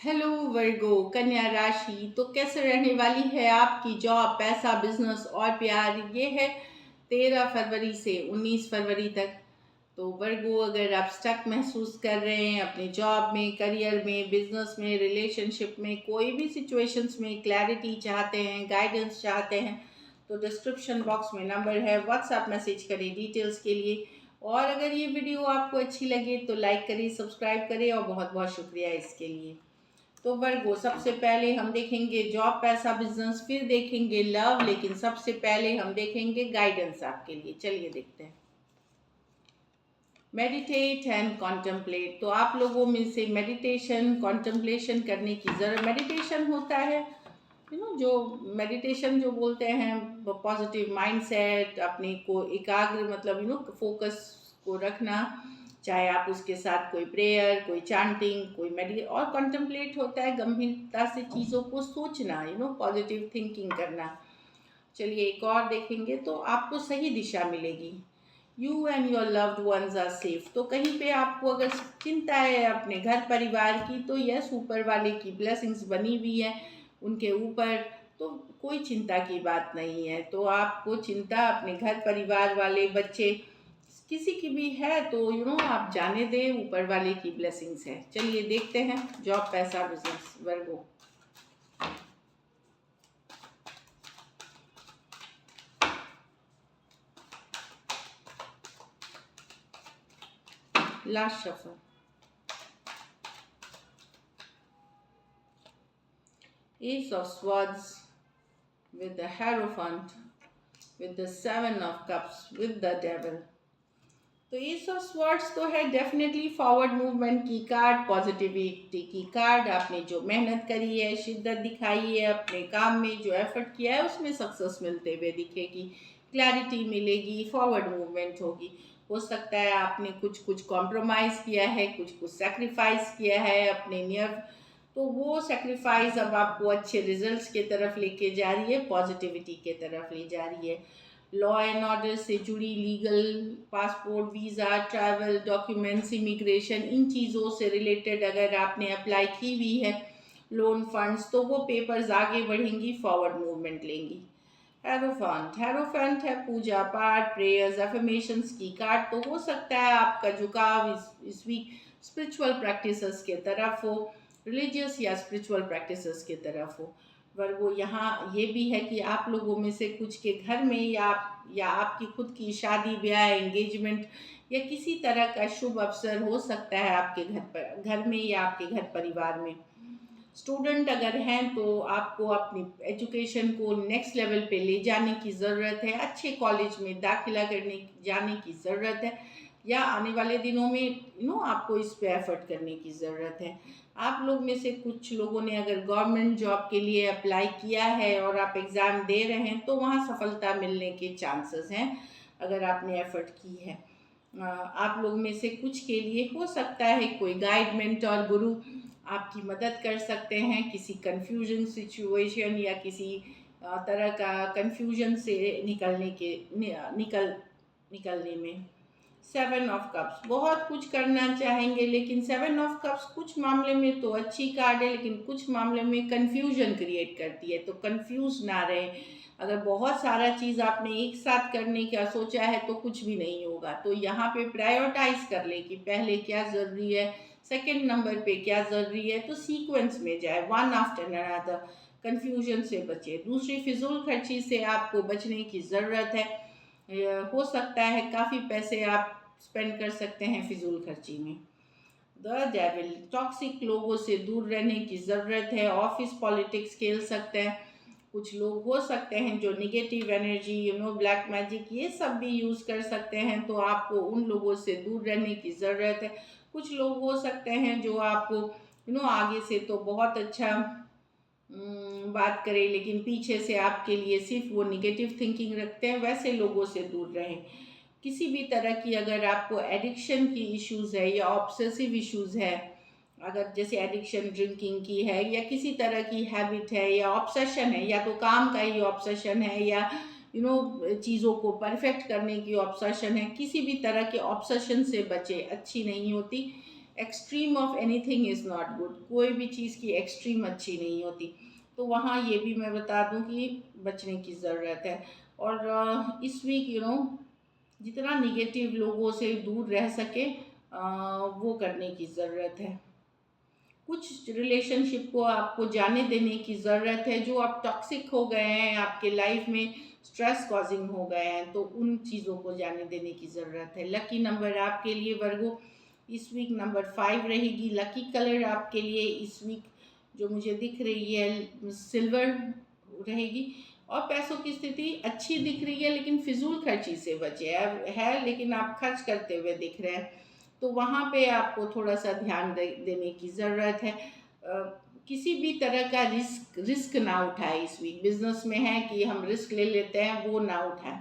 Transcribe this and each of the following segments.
Hello वर्गो कन्या राशि तो कैसे रहने वाली है आपकी जॉब, पैसा, बिजनेस और प्यार। ये है 13 फरवरी से 19 फरवरी तक। तो वर्गो, अगर आप स्टक महसूस कर रहे हैं अपने जॉब में, करियर में, बिजनेस में, रिलेशनशिप में, कोई भी सिचुएशंस में क्लैरिटी चाहते हैं, गाइडेंस चाहते हैं, तो डिस्क्रिप्शन बॉक्स में नंबर है, व्हाट्सएप मैसेज करें डिटेल्स के लिए। और अगर ये वीडियो आपको अच्छी लगे तो लाइक करें, सब्सक्राइब करें, और बहुत बहुत शुक्रिया इसके लिए। तो वर्गो, सबसे पहले हम देखेंगे जॉब, पैसा, बिजनेस, फिर देखेंगे लव, लेकिन सबसे पहले हम देखेंगे गाइडेंस आपके लिए। चलिए देखते हैं। Meditate and contemplate. तो आप लोगों में से मेडिटेशन, कॉन्टम्पलेशन करने की जरूरत। मेडिटेशन होता है जो मेडिटेशन जो बोलते हैं, पॉजिटिव माइंडसेट, अपने को एकाग्र, मतलब फोकस को रखना। चाहे आप उसके साथ कोई प्रेयर, कोई चांटिंग, कोई मेडिटेशन। और कॉन्टम्पलेट होता है गंभीरता से चीज़ों को सोचना, पॉजिटिव थिंकिंग करना। चलिए एक और देखेंगे तो आपको सही दिशा मिलेगी। You and your loved ones are safe. तो कहीं पे आपको अगर चिंता है अपने घर परिवार की, तो यस, ऊपर वाले की ब्लेसिंग्स बनी हुई है उनके ऊपर, तो कोई चिंता की बात नहीं है। तो आपको चिंता अपने घर परिवार वाले, बच्चे, किसी की भी है तो आप जाने दें, ऊपर वाले की ब्लेसिंग्स है। चलिए देखते हैं जॉब, पैसा, business Virgo. Last shuffle. Ace of Swords with the Hierophant, with the Seven of Cups, with the Devil। तो एस ऑफ स्वॉर्ड्स तो है डेफिनेटली फॉरवर्ड मूवमेंट की कार्ड, पॉजिटिविटी की कार्ड। आपने जो मेहनत करी है, शिद्दत दिखाई है अपने काम में, जो एफर्ट किया है, उसमें सक्सेस मिलते हुए दिखेगी, क्लैरिटी मिलेगी, फॉरवर्ड मूवमेंट होगी। हो सकता है आपने कुछ कुछ कॉम्प्रोमाइज़ किया है, कुछ कुछ सेक्रीफाइस किया है अपने नियर, तो वो सेक्रीफाइस अब आपको अच्छे रिजल्ट्स के तरफ लेके जा रही है, पॉजिटिविटी के तरफ ले जा रही है। लॉ एंड ऑर्डर से जुड़ी legal, passport, visa, travel documents, immigration, इन चीज़ों से रिलेटेड अगर आपने अप्लाई की हुई है लोन फंड्स, तो वो पेपर्स आगे बढ़ेंगी, फॉरवर्ड मूवमेंट लेंगी। हेरोफेंट, हेरोफेंट है पूजा पाठ, प्रेयर्स, एफर्मेशंस की कार्ड। तो हो सकता है आपका झुकाव इस वीक स्पिरिचुअल प्रैक्टिसेस के तरफ हो, रिलीजियस या स्पिरिचुअल प्रैक्टिसेस की तरफ हो। पर वो यहाँ ये भी है कि आप लोगों में से कुछ के घर में या आपकी खुद की शादी, ब्याह, एंगेजमेंट या किसी तरह का शुभ अवसर हो सकता है आपके घर में या आपके घर परिवार में। स्टूडेंट अगर हैं तो आपको अपनी एजुकेशन को नेक्स्ट लेवल पे ले जाने की ज़रूरत है, अच्छे कॉलेज में दाखिला करने जाने की ज़रूरत है, या आने वाले दिनों में आपको इस पे एफर्ट करने की ज़रूरत है। आप लोग में से कुछ लोगों ने अगर गवर्नमेंट जॉब के लिए अप्लाई किया है और आप एग्ज़ाम दे रहे हैं, तो वहाँ सफलता मिलने के चांसेस हैं अगर आपने एफर्ट की है। आप लोग में से कुछ के लिए हो सकता है कोई गाइड, मेंटर, गुरु आपकी मदद कर सकते हैं किसी कंफ्यूजन सिचुएशन या किसी तरह का कंफ्यूजन से निकलने में। सेवन ऑफ कप्स, बहुत कुछ करना चाहेंगे, लेकिन सेवन ऑफ कप्स कुछ मामले में तो अच्छी कार्ड है, लेकिन कुछ मामले में कंफ्यूजन क्रिएट करती है, तो कंफ्यूज ना रहे। अगर बहुत सारा चीज़ आपने एक साथ करने का सोचा है तो कुछ भी नहीं होगा। तो यहाँ पे प्रायोरिटाइज कर ले कि पहले क्या ज़रूरी है, सेकंड नंबर पे क्या ज़रूरी है, तो सीक्वेंस में जाए, वन आफ्टर अनदर। कन्फ्यूजन से बचे। दूसरी, फिजूल खर्ची से आपको बचने की ज़रूरत है। हो सकता है काफ़ी पैसे आप स्पेंड कर सकते हैं फिजूल खर्ची में। द डेविल, टॉक्सिक लोगों से दूर रहने की ज़रूरत है। ऑफिस पॉलिटिक्स खेल सकते हैं कुछ लोग, हो सकते हैं जो निगेटिव एनर्जी, ब्लैक मैजिक, ये सब भी यूज़ कर सकते हैं, तो आपको उन लोगों से दूर रहने की ज़रूरत है। कुछ लोग हो सकते हैं जो आपको आगे से तो बहुत अच्छा बात करें, लेकिन पीछे से आपके लिए सिर्फ वो निगेटिव थिंकिंग रखते हैं, वैसे लोगों से दूर रहें। किसी भी तरह की अगर आपको एडिक्शन की इश्यूज़ है या ऑब्सेसिव इश्यूज़ है, अगर जैसे एडिक्शन ड्रिंकिंग की है या किसी तरह की हैबिट है या ऑब्सेशन है, या तो काम का ही ऑब्सेशन है या चीज़ों को परफेक्ट करने की ऑब्सेशन है, किसी भी तरह के ऑब्सेशन से बचे, अच्छी नहीं होती। Extreme of anything is not good, कोई भी चीज़ की एक्सट्रीम अच्छी नहीं होती। तो वहाँ ये भी मैं बता दूँ कि बचने की ज़रूरत है। और इस वीक जितना निगेटिव लोगों से दूर रह सके वो करने की ज़रूरत है। कुछ रिलेशनशिप को आपको जाने देने की ज़रूरत है जो आप टॉक्सिक हो गए हैं, आपके लाइफ में स्ट्रेस कॉजिंग हो गए हैं, तो उन चीज़ों को जाने देने की ज़रूरत है। लकी नंबर आपके लिए वर्गो इस वीक नंबर 5 रहेगी। लकी कलर आपके लिए इस वीक जो मुझे दिख रही है सिल्वर रहेगी। और पैसों की स्थिति अच्छी दिख रही है, लेकिन फिजूल खर्ची से बचे है, लेकिन आप खर्च करते हुए दिख रहे हैं, तो वहाँ पे आपको थोड़ा सा ध्यान देने की ज़रूरत है। किसी भी तरह का रिस्क ना उठाए इस वीक। बिजनेस में है कि हम रिस्क ले लेते हैं, वो ना उठाएं।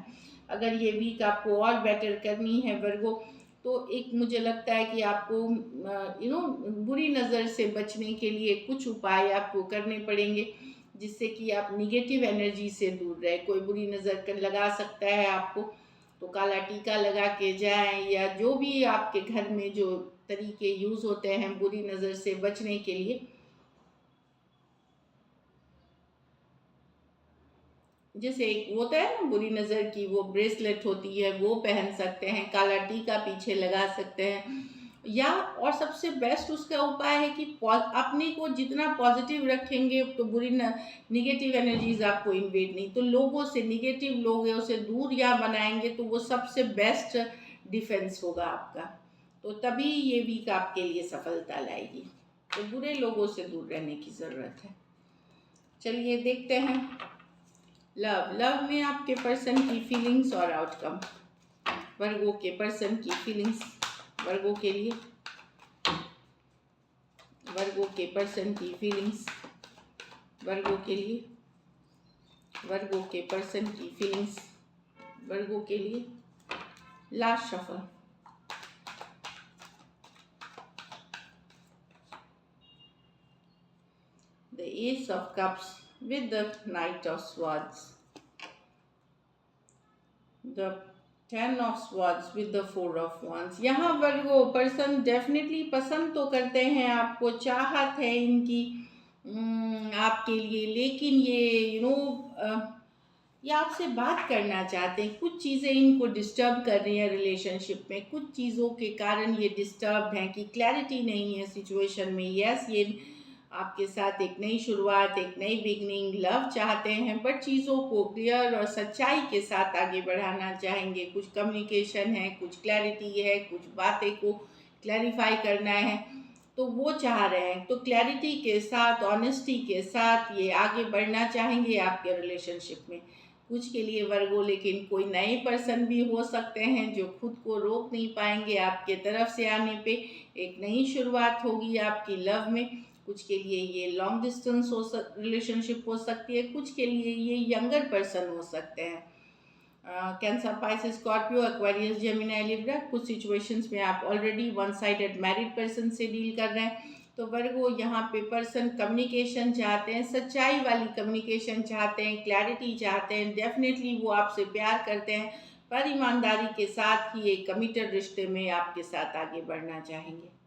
अगर ये वीक आपको और बेटर करनी है वर्गो, तो एक मुझे लगता है कि आपको बुरी नज़र से बचने के लिए कुछ उपाय आपको करने पड़ेंगे, जिससे कि आप निगेटिव एनर्जी से दूर रहे। कोई बुरी नज़र कर लगा सकता है आपको, तो काला टीका लगा के जाएं, या जो भी आपके घर में जो तरीके यूज़ होते हैं बुरी नज़र से बचने के लिए, जैसे एक होता है ना बुरी नज़र की वो ब्रेसलेट होती है, वो पहन सकते हैं, काला टीका पीछे लगा सकते हैं। या और सबसे बेस्ट उसका उपाय है कि अपने को जितना पॉजिटिव रखेंगे तो बुरी न निगेटिव एनर्जीज आपको इन्वेड नहीं, तो लोगों से निगेटिव लोगों से दूर या बनाएंगे तो वो सबसे बेस्ट डिफेंस होगा आपका। तो तभी ये वीक आपके लिए सफलता लाएगी। तो बुरे लोगों से दूर रहने की ज़रूरत है। चलिए देखते हैं लव में आपके पर्सन की फीलिंग्स और आउटकम। वर्गो के पर्सन की फीलिंग्स वर्गो के लिए, वर्गो के पर्सन की फीलिंग्स वर्गो के लिए, वर्गो के पर्सन की फीलिंग्स वर्गो के लिए। Last shuffle. The S of cups with the Knight of Swords, the 10 of Swords with the 4 of Wands। यहाँ वर्गो पर्सन डेफिनेटली पसंद तो करते हैं आपको, चाहत है इनकी आपके लिए, लेकिन ये आपसे बात करना चाहते हैं। कुछ चीज़ें इनको डिस्टर्ब कर रही हैं रिलेशनशिप में, कुछ चीज़ों के कारण ये डिस्टर्ब हैं कि क्लैरिटी नहीं है सिचुएशन में। यस, ये आपके साथ एक नई शुरुआत, एक नई बिगनिंग लव चाहते हैं, बट चीज़ों को क्लियर और सच्चाई के साथ आगे बढ़ाना चाहेंगे। कुछ कम्युनिकेशन है, कुछ क्लैरिटी है, कुछ बातें को क्लैरिफाई करना है, तो वो चाह रहे हैं। तो क्लैरिटी के साथ, ऑनेस्टी के साथ ये आगे बढ़ना चाहेंगे आपके रिलेशनशिप में। कुछ के लिए वर्गो लेकिन कोई नए पर्सन भी हो सकते हैं जो खुद को रोक नहीं पाएंगे आपके तरफ से आने पे। एक नई शुरुआत होगी आपकी लव में। कुछ के लिए ये लॉन्ग डिस्टेंस रिलेशनशिप हो सकती है, कुछ के लिए ये यंगर पर्सन हो सकते हैं। Cancer, Pisces, Scorpio, Aquarius, Gemini, Libra. कुछ सिचुएशंस में आप already one sided married person से डील कर रहे हैं। तो वर्गो यहाँ पे पर्सन कम्युनिकेशन चाहते हैं, सच्चाई वाली कम्युनिकेशन चाहते हैं, क्लैरिटी चाहते हैं। डेफिनेटली वो आपसे प्यार करते हैं, पर ईमानदारी के साथ ही एक कमिटेड रिश्ते में आपके साथ आगे बढ़ना चाहेंगे।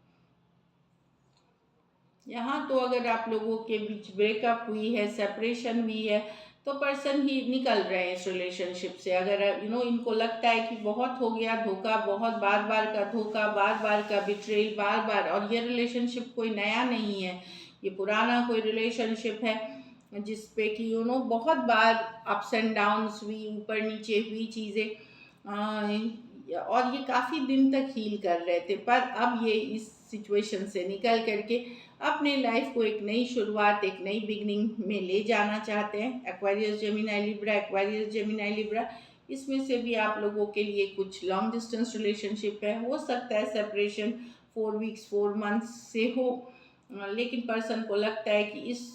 यहाँ तो अगर आप लोगों के बीच ब्रेकअप हुई है, सेपरेशन हुई है, तो पर्सन ही निकल रहे हैं इस रिलेशनशिप से। अगर इनको लगता है कि बहुत हो गया धोखा, बहुत बार बार का धोखा, बार बार का बिट्रेल, बार बार, और ये रिलेशनशिप कोई नया नहीं है, ये पुराना कोई रिलेशनशिप है जिसपे कि बहुत बार अप्स एंड डाउन्स हुई, ऊपर नीचे हुई चीज़ें, और ये काफ़ी दिन तक हील कर रहे थे। पर अब ये इस सिचुएशन से निकल करके अपने लाइफ को एक नई शुरुआत, एक नई बिगनिंग में ले जाना चाहते हैं। Aquarius, Gemini, Libra, Aquarius, Gemini, Libra, इसमें से भी आप लोगों के लिए कुछ लॉन्ग डिस्टेंस रिलेशनशिप है, हो सकता है सेपरेशन 4 वीक्स 4 मंथ्स से हो, लेकिन पर्सन को लगता है कि इस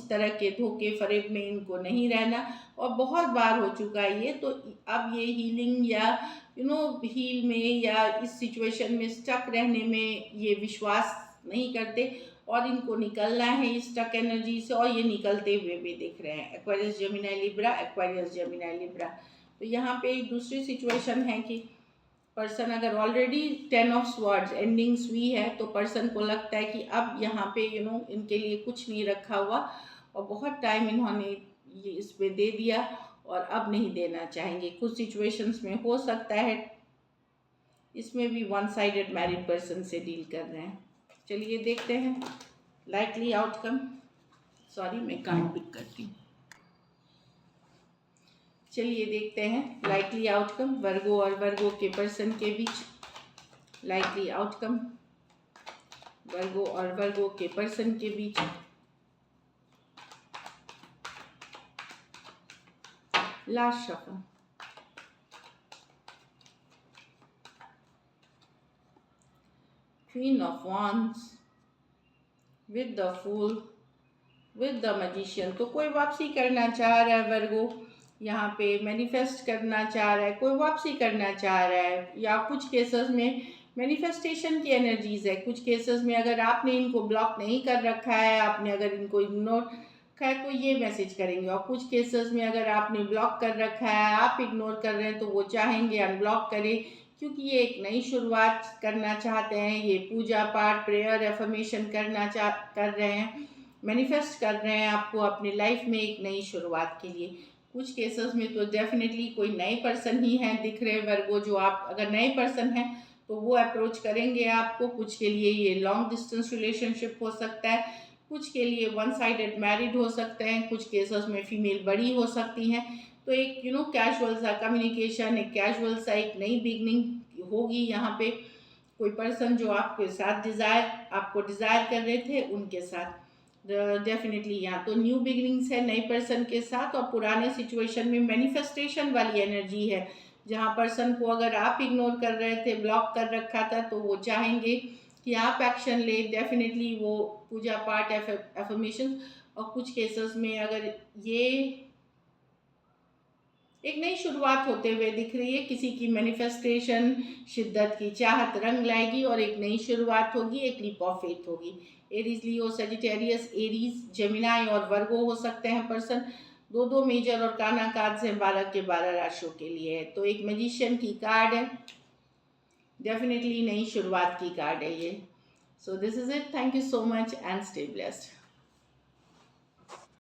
तरह के धोखे फरेब में इनको नहीं रहना, और बहुत बार हो चुका है ये। तो अब ये हीलिंग या हील में या इस सिचुएशन में स्टक रहने में ये विश्वास नहीं करते, और इनको निकलना है इस स्टक एनर्जी से, और ये निकलते हुए भी दिख रहे हैं। Aquarius, Gemini, Libra, Aquarius, Gemini, Libra. तो यहाँ पे दूसरी सिचुएशन है कि पर्सन अगर ऑलरेडी 10 ऑफ स्वॉर्ड्स एंडिंग्स हुई है तो पर्सन को लगता है कि अब यहाँ पे इनके लिए कुछ नहीं रखा हुआ और बहुत टाइम इन्होंने ये इस पे दे दिया और अब नहीं देना चाहेंगे। कुछ सिचुएशंस में हो सकता है इसमें भी वन साइडेड मैरिड पर्सन से डील कर रहे हैं। चलिए देखते हैं लाइकली आउटकम। सॉरी, मैं कार्ड पिक करती हूँ। चलिए देखते हैं लाइकली आउटकम वर्गो और वर्गो के पर्सन के बीच। लाइकली आउटकम वर्गो और वर्गो के पर्सन के बीच। Last shuffle. Queen of wands with the fool with the magician. तो कोई वापसी करना चाह रहा है वर्गो, यहाँ पे मैनिफेस्ट करना चाह रहा है, कोई वापसी करना चाह रहा है, या कुछ केसेस में मैनिफेस्टेशन की एनर्जीज है। कुछ केसेस में अगर आपने इनको ब्लॉक नहीं कर रखा है, आपने अगर इनको इग्नोर रखा है तो ये मैसेज करेंगे, और कुछ केसेस में अगर आपने ब्लॉक कर रखा है, आप इग्नोर कर रहे हैं, तो वो चाहेंगे अनब्लॉक करें, क्योंकि ये एक नई शुरुआत करना चाहते हैं। ये पूजा पाठ, प्रेयर, एफर्मेशन कर रहे हैं, मैनिफेस्ट कर रहे हैं आपको अपनी लाइफ में एक नई शुरुआत के लिए। कुछ केसेस में तो डेफिनेटली कोई नए पर्सन ही हैं दिख रहे वर्गो, जो आप अगर नए पर्सन हैं तो वो अप्रोच करेंगे आपको। कुछ के लिए ये लॉन्ग डिस्टेंस रिलेशनशिप हो सकता है, कुछ के लिए वन साइडेड मैरिड हो सकते हैं, कुछ केसेस में फीमेल बड़ी हो सकती हैं। तो एक कैजुअल सा कम्युनिकेशन, एक कैजुअल सा एक नई बिगनिंग होगी यहाँ पे। कोई पर्सन जो आपको डिज़ायर कर रहे थे उनके साथ डेफिनेटली यहाँ तो न्यू बिगिनिंग्स है नए पर्सन के साथ, और पुराने सिचुएशन में मैनिफेस्टेशन वाली एनर्जी है, जहाँ पर्सन को अगर आप इग्नोर कर रहे थे, ब्लॉक कर रखा था, तो वो चाहेंगे कि आप एक्शन ले। डेफिनेटली वो पूजा पाठ, एफर्मेशन, और कुछ केसेस में अगर ये एक नई शुरुआत होते हुए दिख रही है, किसी की मैनिफेस्टेशन शिद्दत की चाहत रंग लाएगी और एक नई शुरुआत होगी, एक लीप ऑफ फेथ होगी। एरीज, लियो, सेजिटेरियस, एरीज, जेमिनाई और वर्गो हो सकते हैं पर्सन। दो दो मेजर और काना कार्ड्स हैं 12 के 12 राशियों के लिए। तो एक मैजिशियन की कार्ड है, डेफिनेटली नई शुरुआत की कार्ड है ये। So this is it, thank you so much and stay blessed.